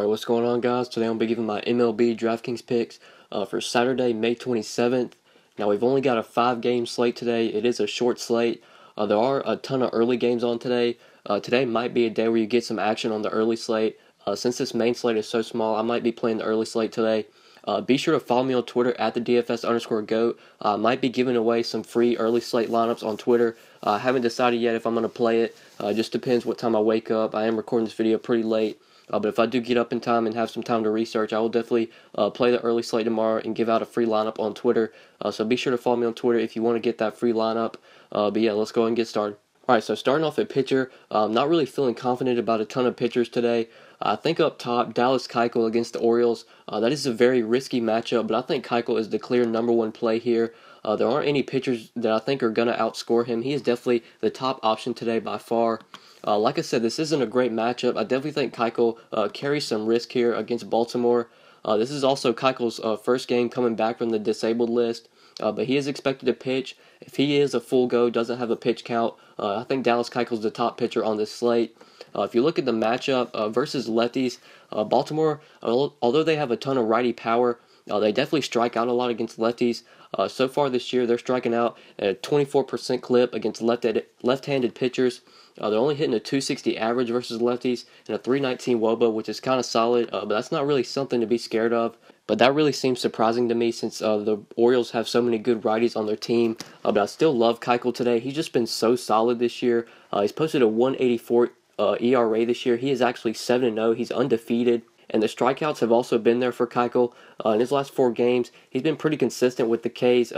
Alright, what's going on, guys? Today I'm going to be giving my MLB DraftKings picks for Saturday, May 27th. Now, we've only got a 5-game slate today. It is a short slate. There are a ton of early games on today. Today might be a day where you get some action on the early slate. Since this main slate is so small, I might be playing the early slate today. Be sure to follow me on Twitter at the DFS_GOAT. I might be giving away some free early slate lineups on Twitter. I haven't decided yet if I'm going to play it. Just depends what time I wake up. I am recording this video pretty late. But if I do get up in time and have some time to research, I will definitely play the early slate tomorrow and give out a free lineup on Twitter. So be sure to follow me on Twitter if you want to get that free lineup. But yeah, let's go ahead and get started. Alright, so starting off at pitcher, not really feeling confident about a ton of pitchers today. I think up top, Dallas Keuchel against the Orioles. That is a very risky matchup, but I think Keuchel is the clear #1 play here. There aren't any pitchers that I think are going to outscore him. He is definitely the top option today by far. Like I said, this isn't a great matchup. I definitely think Keuchel carries some risk here against Baltimore. This is also Keuchel's first game coming back from the disabled list, but he is expected to pitch. If he is a full go, doesn't have a pitch count, I think Dallas Keuchel is the top pitcher on this slate. If you look at the matchup versus lefties, Baltimore, although they have a ton of righty power, they definitely strike out a lot against lefties. So far this year, they're striking out at a 24% clip against left-handed pitchers. They're only hitting a 260 average versus lefties and a 319 WOBA, which is kind of solid, but that's not really something to be scared of. But that really seems surprising to me since the Orioles have so many good righties on their team. But I still love Keuchel today. He's just been so solid this year. He's posted a 1.84 ERA this year. He is actually 7-0. He's undefeated. And the strikeouts have also been there for Keuchel. In his last 4 games, he's been pretty consistent with the Ks.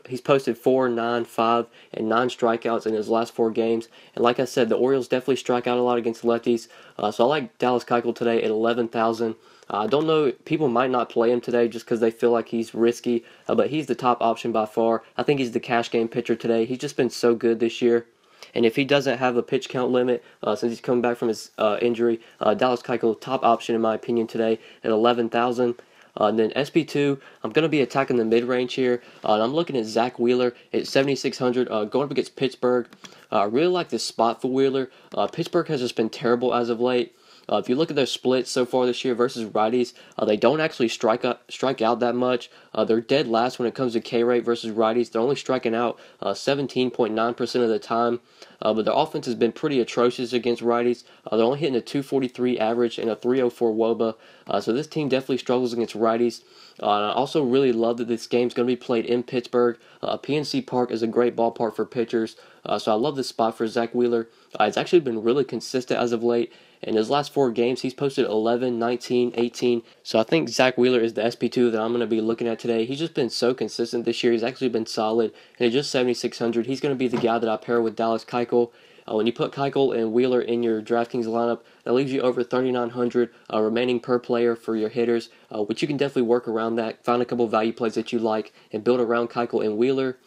He's posted 4, 9, 5, and 9 strikeouts in his last 4 games. And like I said, the Orioles definitely strike out a lot against lefties. So I like Dallas Keuchel today at 11,000. I don't know, people might not play him today just because they feel like he's risky, but he's the top option by far. I think he's the cash game pitcher today. He's just been so good this year. And if he doesn't have a pitch count limit, since he's coming back from his injury, Dallas Keuchel, top option in my opinion today at 11,000. And then SP2, I'm going to be attacking the mid-range here. And I'm looking at Zach Wheeler at 7,600, going up against Pittsburgh. I really like this spot for Wheeler. Pittsburgh has just been terrible as of late. If you look at their splits so far this year versus righties, they don't actually strike out that much. They're dead last when it comes to K rate versus righties. They're only striking out 17.9% of the time. But their offense has been pretty atrocious against righties. They're only hitting a 243 average and a 304 WOBA. So this team definitely struggles against righties. And I also really love that this game's going to be played in Pittsburgh. PNC Park is a great ballpark for pitchers. So I love this spot for Zach Wheeler. It's actually been really consistent as of late. In his last 4 games, he's posted 11, 19, 18. So I think Zach Wheeler is the SP2 that I'm going to be looking at today. He's just been so consistent this year. He's actually been solid. And at just 7,600, he's going to be the guy that I pair with Dallas Keuchel. When you put Keuchel and Wheeler in your DraftKings lineup, that leaves you over 3,900 remaining per player for your hitters, which you can definitely work around that. Find a couple value plays that you like and build around Keuchel and Wheeler.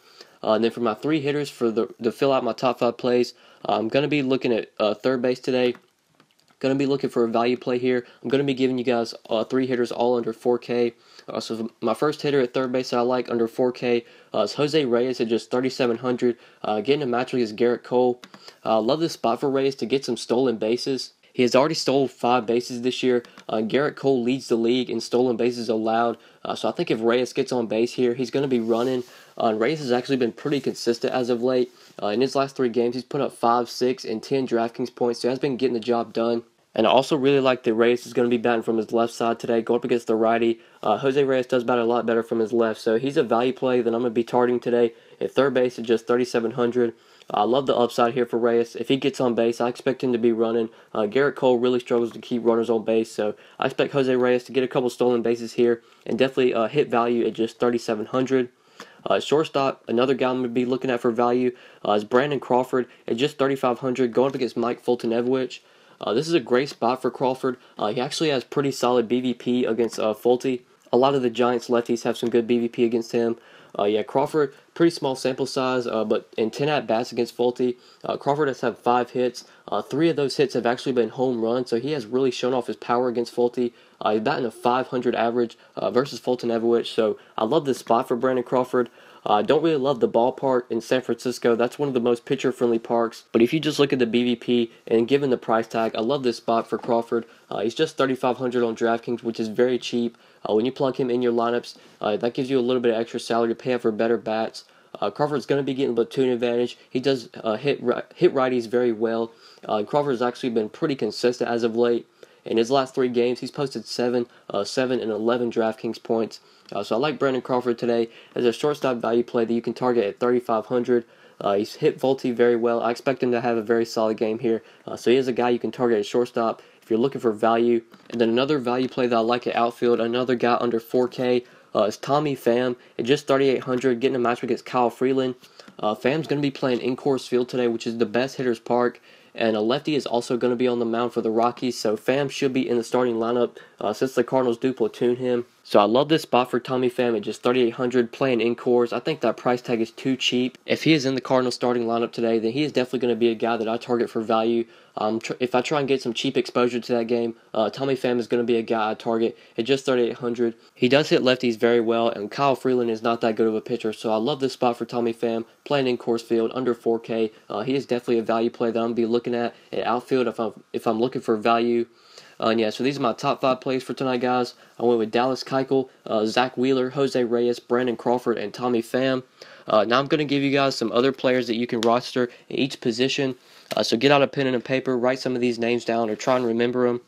And then for my 3 hitters to fill out my top 5 plays, I'm going to be looking at third base today. Going to be looking for a value play here. I'm going to be giving you guys 3 hitters all under 4K. So my first hitter at third base that I like under 4K is Jose Reyes at just 3,700. Getting a match against Garrett Cole. Love this spot for Reyes to get some stolen bases. He has already stolen 5 bases this year. Garrett Cole leads the league in stolen bases allowed. So I think if Reyes gets on base here, he's going to be running. And Reyes has actually been pretty consistent as of late. In his last 3 games, he's put up 5, 6, and 10 DraftKings points. So he has been getting the job done. And I also really like that Reyes is going to be batting from his left side today, going up against the righty. Jose Reyes does bat a lot better from his left, so he's a value play that I'm going to be targeting today at third base at just 3,700. I love the upside here for Reyes. If he gets on base, I expect him to be running. Garrett Cole really struggles to keep runners on base, so I expect Jose Reyes to get a couple stolen bases here and definitely hit value at just 3,700. Shortstop, another guy I'm going to be looking at for value is Brandon Crawford at just 3,500, going up against Mike Fulton-Evich. This is a great spot for Crawford. He actually has pretty solid BVP against Fulte. A lot of the Giants lefties have some good BVP against him. Yeah, Crawford, pretty small sample size, but in 10 at-bats against Fulte, Crawford has had 5 hits. 3 of those hits have actually been home runs, so he has really shown off his power against Fulte. He's batting a 500 average versus Fulton-Evich, so I love this spot for Brandon Crawford. I don't really love the ballpark in San Francisco. That's one of the most pitcher-friendly parks. But if you just look at the BVP and given the price tag, I love this spot for Crawford. He's just $3,500 on DraftKings, which is very cheap. When you plug him in your lineups, that gives you a little bit of extra salary to pay up for better bats. Crawford's going to be getting a platoon advantage. He does hit righties very well. Crawford's actually been pretty consistent as of late. In his last 3 games, he's posted 7 and 11 DraftKings points. So I like Brandon Crawford today as a shortstop value play that you can target at 3,500. He's hit Volti very well. I expect him to have a very solid game here. So he is a guy you can target at shortstop if you're looking for value. And then another value play that I like at outfield, another guy under 4K, is Tommy Pham at just 3,800, getting a matchup against Kyle Freeland. Pham's going to be playing in Coors Field today, which is the best hitter's park. And a lefty is also going to be on the mound for the Rockies, so Pham should be in the starting lineup since the Cardinals do platoon him. So I love this spot for Tommy Pham at just 3,800 playing in Coors. I think that price tag is too cheap. If he is in the Cardinals starting lineup today, then he is definitely going to be a guy that I target for value. If I try and get some cheap exposure to that game, Tommy Pham is going to be a guy I target at just 3,800. He does hit lefties very well, and Kyle Freeland is not that good of a pitcher, so I love this spot for Tommy Pham playing in Coors Field under 4K. He is definitely a value play that I'm going to be looking at outfield if I'm looking for value. And yeah, so these are my top 5 plays for tonight, guys. I went with Dallas Keuchel, Zach Wheeler, Jose Reyes, Brandon Crawford, and Tommy Pham. Now I'm going to give you guys some other players that you can roster in each position. So get out a pen and a paper, write some of these names down, or try and remember them.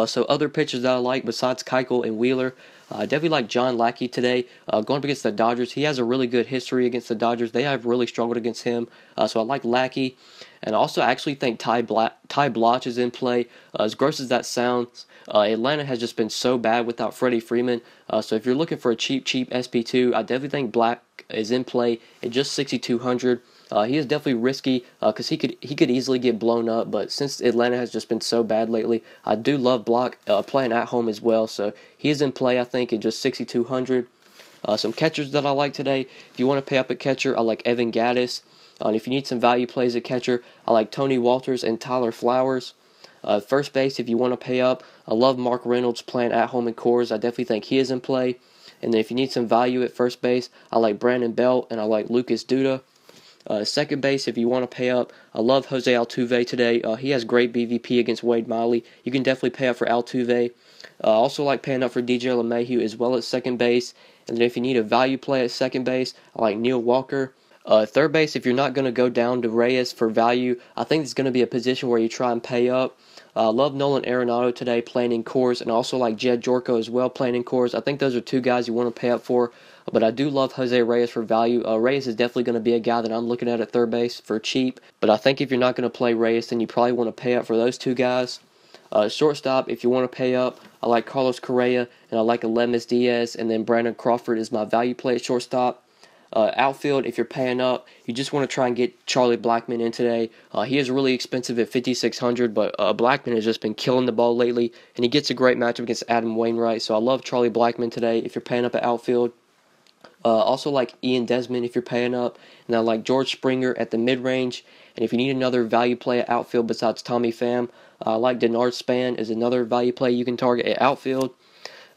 So other pitchers that I like besides Keuchel and Wheeler, I definitely like John Lackey today. Going up against the Dodgers, he has a really good history against the Dodgers. They have really struggled against him, so I like Lackey. And also, I actually think Ty Blotch is in play. As gross as that sounds, Atlanta has just been so bad without Freddie Freeman. So if you're looking for a cheap SP2, I definitely think Black is in play at just 6,200. He is definitely risky because he could easily get blown up, but since Atlanta has just been so bad lately, I do love Block playing at home as well, so he is in play, I think, at just 6,200. Some catchers that I like today, if you want to pay up at catcher, I like Evan Gattis. And if you need some value plays at catcher, I like Tony Walters and Tyler Flowers. First base, if you want to pay up, I love Mark Reynolds playing at home in Coors. I definitely think he is in play. And then if you need some value at first base, I like Brandon Belt and I like Lucas Duda. Second base, if you want to pay up, I love Jose Altuve today. He has great BVP against Wade Miley. You can definitely pay up for Altuve. Also like paying up for DJ LeMahieu as well at second base. And then if you need a value play at second base, I like Neil Walker. Third base, if you're not going to go down to Reyes for value, I think it's going to be a position where you try and pay up. I love Nolan Arenado today playing in Coors, and also like Jed Jorko as well playing in Coors. I think those are 2 guys you want to pay up for, but I do love Jose Reyes for value. Reyes is definitely going to be a guy that I'm looking at third base for cheap, but I think if you're not going to play Reyes, then you probably want to pay up for those 2 guys. Shortstop, if you want to pay up, I like Carlos Correa, and I like Alemis Diaz, and then Brandon Crawford is my value play at shortstop. Outfield, if you're paying up, you just want to try and get Charlie Blackmon in today. He is really expensive at 5,600, but Blackmon has just been killing the ball lately, and he gets a great matchup against Adam Wainwright. So I love Charlie Blackmon today if you're paying up at outfield. Also like Ian Desmond if you're paying up, and I like George Springer at the mid-range. And if you need another value play at outfield besides Tommy Pham, I like Denard Span as another value play you can target at outfield.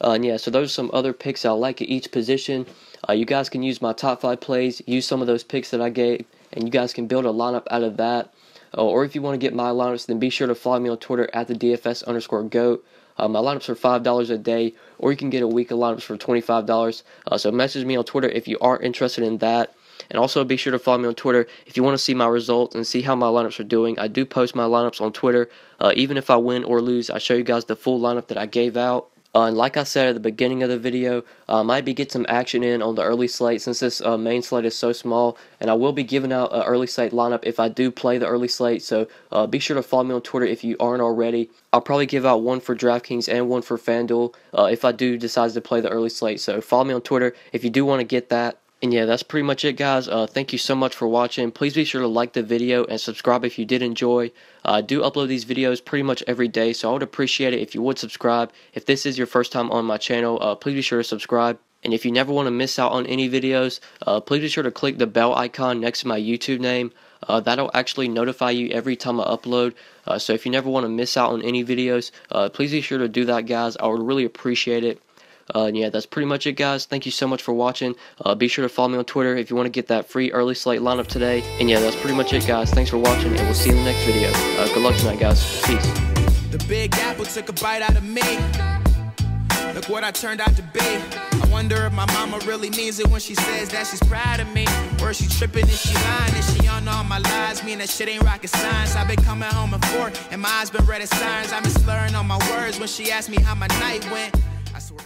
And yeah, so those are some other picks I like at each position. You guys can use my top 5 plays, use some of those picks that I gave, and you guys can build a lineup out of that. Or if you want to get my lineups, then be sure to follow me on Twitter at the DFS_GOAT. My lineups are $5 a day, or you can get a week of lineups for $25. So message me on Twitter if you are interested in that. And also be sure to follow me on Twitter if you want to see my results and see how my lineups are doing. I do post my lineups on Twitter. Even if I win or lose, I show you guys the full lineup that I gave out. And like I said at the beginning of the video, might be get some action in on the early slate since this main slate is so small. And I will be giving out an early slate lineup if I do play the early slate. So be sure to follow me on Twitter if you aren't already. I'll probably give out one for DraftKings and one for FanDuel if I do decide to play the early slate. So follow me on Twitter if you do want to get that. And yeah, that's pretty much it, guys. Thank you so much for watching. Please be sure to like the video and subscribe if you did enjoy. I do upload these videos pretty much every day, so I would appreciate it if you would subscribe. If this is your first time on my channel, please be sure to subscribe. And if you never want to miss out on any videos, please be sure to click the bell icon next to my YouTube name. That'll actually notify you every time I upload. So if you never want to miss out on any videos, please be sure to do that, guys. I would really appreciate it. And yeah, that's pretty much it, guys. Thank you so much for watching. Be sure to follow me on Twitter if you want to get that free early slate lineup today. And yeah, that's pretty much it, guys. Thanks for watching, and we'll see you in the next video. Good luck tonight, guys. Peace. The Big Apple took a bite out of me. Look what I turned out to be. I wonder if my mama really means it when she says that she's proud of me. Or is she tripping, is she lying, is she on all my lies? Mean that shit ain't rocket science. I've been coming home at 4 and my eyes been red as sirens. I've been slurring on my words when she asked me how my night went. I swear